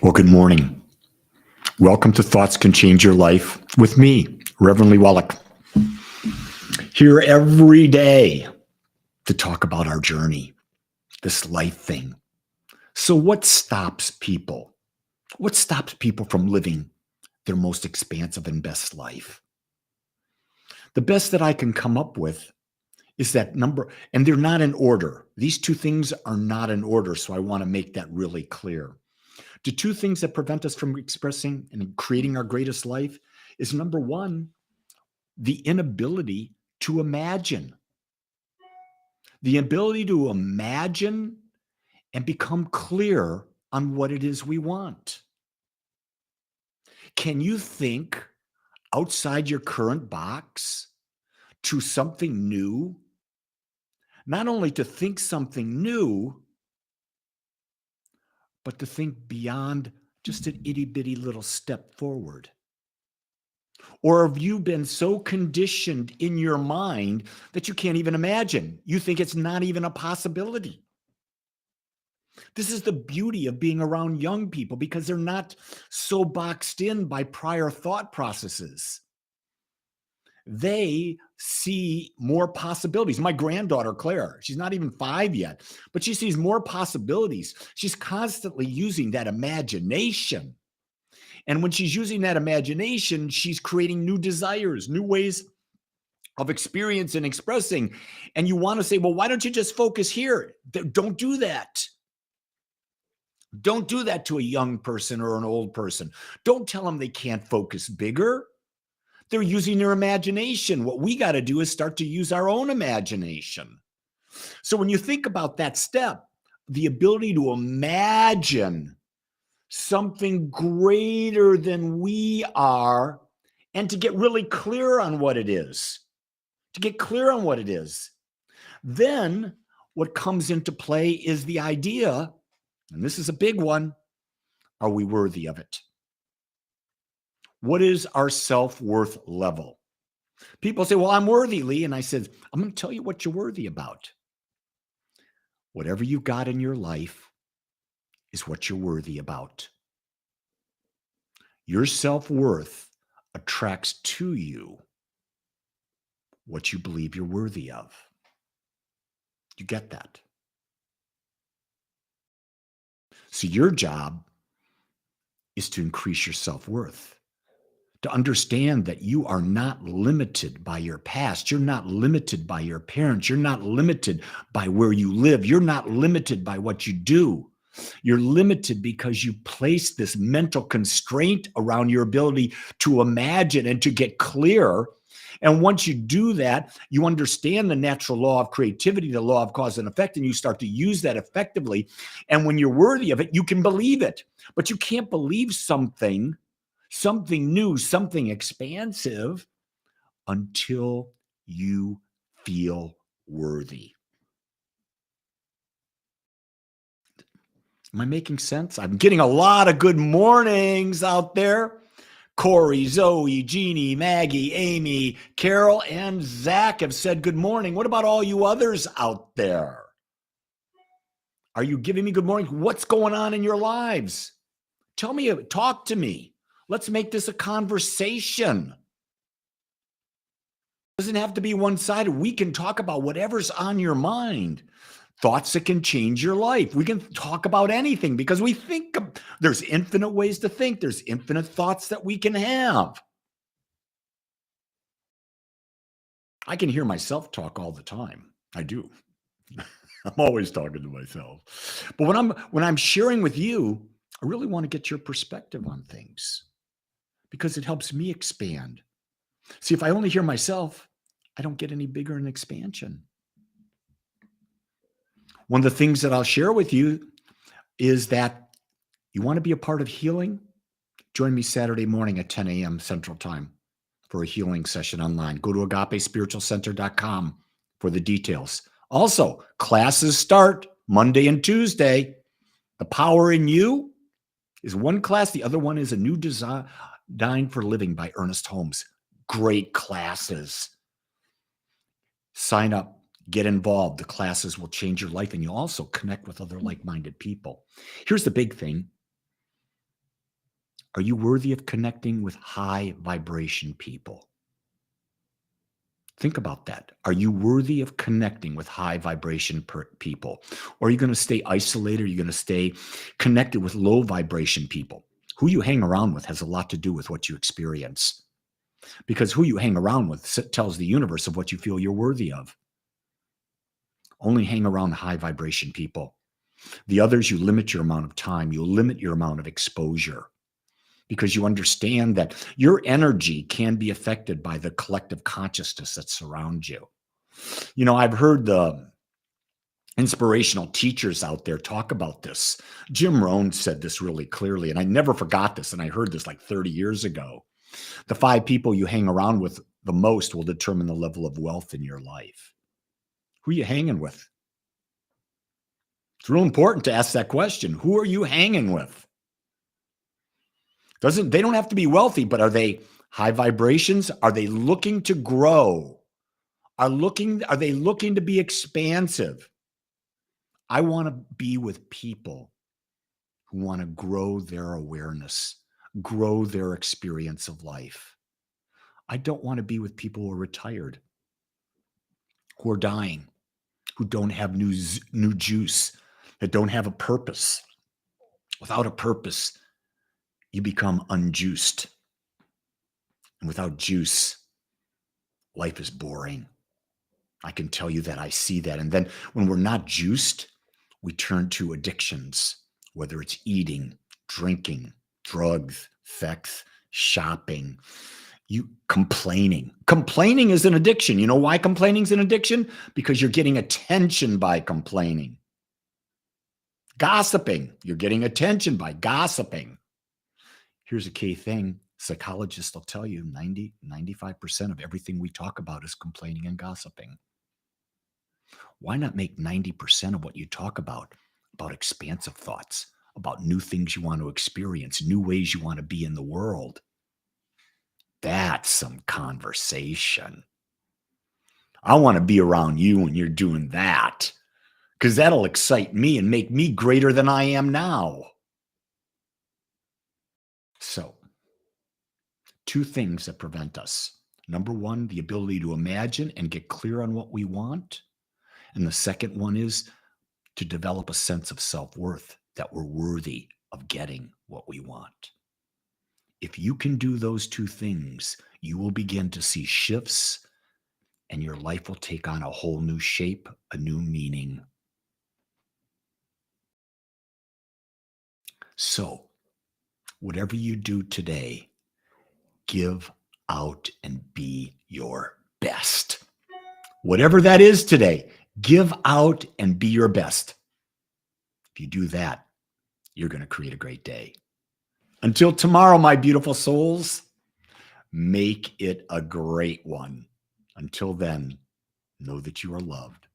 Well, good morning. Welcome to Thoughts Can Change Your Life with me, Reverend Lee Wallach. Here every day to talk about our journey, this life thing. So what stops people? What stops people from living their most expansive and best life? The best that I can come up with is that number, and they're not in order. These two things are not in order, so I want to make that really clear. The two things that prevent us from expressing and creating our greatest life is number one, the inability to imagine. The ability to imagine and become clear on what it is we want. Can you think outside your current box to something new? Not only to think something new, but to think beyond just an itty bitty little step forward. Or have you been so conditioned in your mind that you can't even imagine? You think it's not even a possibility. This is the beauty of being around young people because they're not so boxed in by prior thought processes. They see more possibilities. My granddaughter, Claire, she's not even 5 yet, but she sees more possibilities. She's constantly using that imagination. And when she's using that imagination, she's creating new desires, new ways of experience and expressing. And you want to say, well, why don't you just focus here? Don't do that. Don't do that to a young person or an old person. Don't tell them they can't focus bigger. They're using their imagination. What we got to do is start to use our own imagination. So when you think about that step, the ability to imagine something greater than we are, and to get really clear on what it is, then what comes into play is the idea, and this is a big one, are we worthy of it? What is our self-worth level? People say, well, I'm worthy, Lee. And I said, I'm going to tell you what you're worthy about. Whatever you got in your life is what you're worthy about. Your self-worth attracts to you what you believe you're worthy of. You get that? So your job is to increase your self-worth, to understand that you are not limited by your past. You're not limited by your parents. You're not limited by where you live. You're not limited by what you do. You're limited because you place this mental constraint around your ability to imagine and to get clear. And once you do that, you understand the natural law of creativity, the law of cause and effect, and you start to use that effectively. And when you're worthy of it, you can believe it. But you can't believe something new, something expansive, until you feel worthy. Am I making sense? I'm getting a lot of good mornings out there. Corey, Zoe, Jeannie, Maggie, Amy, Carol, and Zach have said good morning. What about all you others out there? Are you giving me good morning? What's going on in your lives? Tell me, talk to me. Let's make this a conversation. It doesn't have to be one-sided. We can talk about whatever's on your mind. Thoughts that can change your life. We can talk about anything because we think there's infinite ways to think. There's infinite thoughts that we can have. I can hear myself talk all the time. I do. I'm always talking to myself. But when I'm sharing with you, I really want to get your perspective on things because it helps me expand. See, if I only hear myself, I don't get any bigger in expansion. One of the things that I'll share with you is that you want to be a part of healing? Join me Saturday morning at 10 a.m. Central Time for a healing session online. Go to agapespiritualcenter.com for the details. Also, classes start Monday and Tuesday. The Power in You is one class. The other one is A New Design for Living by Ernest Holmes. Great classes. Sign up. Get involved. The classes will change your life, and you'll also connect with other like-minded people. Here's the big thing. Are you worthy of connecting with high vibration people? Think about that. Are you worthy of connecting with high vibration people? Or are you going to stay isolated? Are you going to stay connected with low vibration people? Who you hang around with has a lot to do with what you experience, because who you hang around with tells the universe of what you feel you're worthy of. Only hang around high vibration people. The others, you limit your amount of time, you limit your amount of exposure, because you understand that your energy can be affected by the collective consciousness that surrounds you. You know, I've heard the inspirational teachers out there talk about this. Jim Rohn said this really clearly, and I never forgot this, and I heard this like 30 years ago. The 5 people you hang around with the most will determine the level of wealth in your life. Who are you hanging with? It's real important to ask that question. Who are you hanging with? They don't have to be wealthy, but are they high vibrations? Are they looking to grow? Are they looking to be expansive? I want to be with people who want to grow their awareness, grow their experience of life. I don't want to be with people who are retired, who are dying, who don't have new juice, that don't have a purpose. Without a purpose, you become unjuiced. And without juice, life is boring. I can tell you that. I see that. And then when we're not juiced, we turn to addictions, whether it's eating, drinking, drugs, sex, shopping, complaining. Complaining is an addiction. You know why complaining is an addiction? Because you're getting attention by complaining. Gossiping, you're getting attention by gossiping. Here's a key thing. Psychologists will tell you 95% of everything we talk about is complaining and gossiping. Why not make 90% of what you talk about expansive thoughts, about new things you want to experience, new ways you want to be in the world? That's some conversation. I want to be around you when you're doing that, because that'll excite me and make me greater than I am now. So, 2 things that prevent us. Number 1, the ability to imagine and get clear on what we want. And the second one is to develop a sense of self-worth, that we're worthy of getting what we want. If you can do those 2 things, you will begin to see shifts, and your life will take on a whole new shape, a new meaning. So, whatever you do today, give out and be your best. Whatever that is today, give out and be your best. If you do that, you're going to create a great day. Until tomorrow, my beautiful souls, make it a great one. Until then, know that you are loved.